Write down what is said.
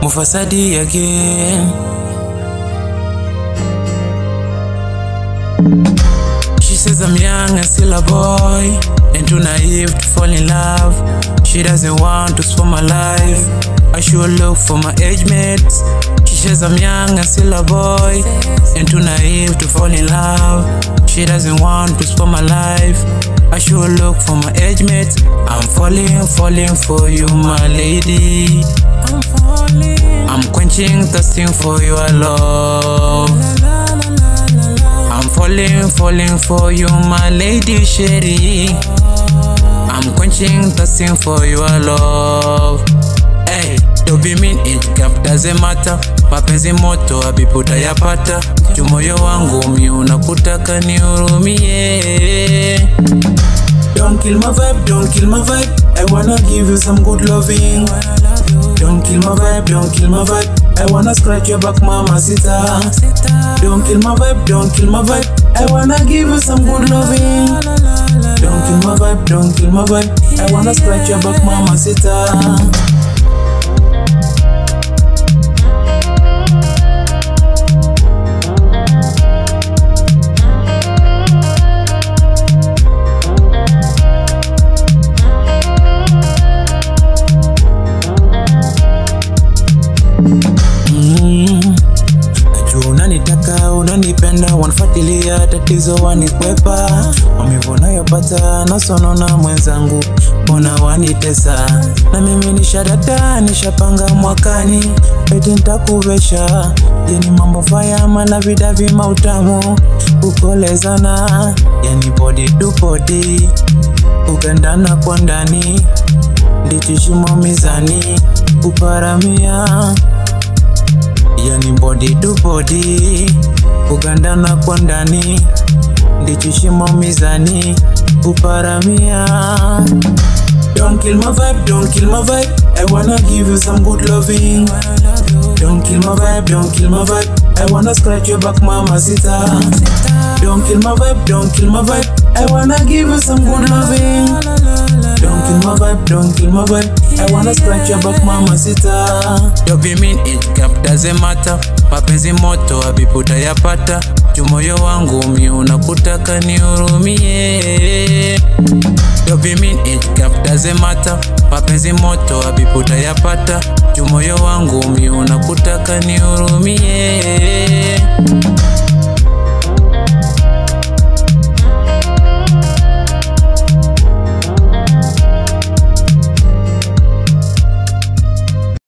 Mufasadi again. She says I'm young and still a boy, and too naive to fall in love. She doesn't want to spoil my life. I should look for my age mates. She says I'm young and still a boy, and too naive to fall in love. She doesn't want to spoil my life. I should look for my age mates. I'm falling for you, my lady. I'm quenching, thirsting for your love. I'm falling for you, my lady Sherry. I'm quenching, thirsting for your love. Hey, don't be mean, age gap doesn't matter. Mapenzi moto abiputa yapata. Jumoyo wangu mi unakutaka nihurumie. Don't kill my vibe, don't kill my vibe. I wanna give you some good loving. Don't kill my vibe, don't kill my vibe. I wanna scratch your back, mamacita. Don't kill my vibe, don't kill my vibe. I wanna give you some good loving. Don't kill my vibe, don't kill my vibe. I wanna scratch your back, mamacita. Unanitaka, unanipenda, wanfuatilia tatizo wanikwepa. Maumivu nayopata nasonona mwenzangu, mbona wanitesa? Na mimi nishadata, nishapanga mwakani eti nitakuvesha. Yani mambo faya mala vida vima utamu kukolezana. Yani body to body kugandana kwa ndani, ndichishimo mizani kuparamia. Yani body to body kugandana kwa ndani, ndichishimo mizani kuparamia. Don't kill my vibe, don't kill my vibe. I wanna give you some good loving. Don't kill my vibe, don't kill my vibe. I wanna scratch your back, mamacita. Don't kill my vibe, don't kill my vibe. I wanna give you some good loving. Don't kill my vibe, don't kill my vibe. I wanna scratch your back, mamacita. Don't be mean, age gap doesn't matter. Mapenzi moto abiputa yapata. Jumoyo wangu mi unakutaka nihurumie. Don't be mean, age gap doesn't matter. Mapenzi moto abiputa yapata. Jumoyo wangu mi unakutaka nihurumie.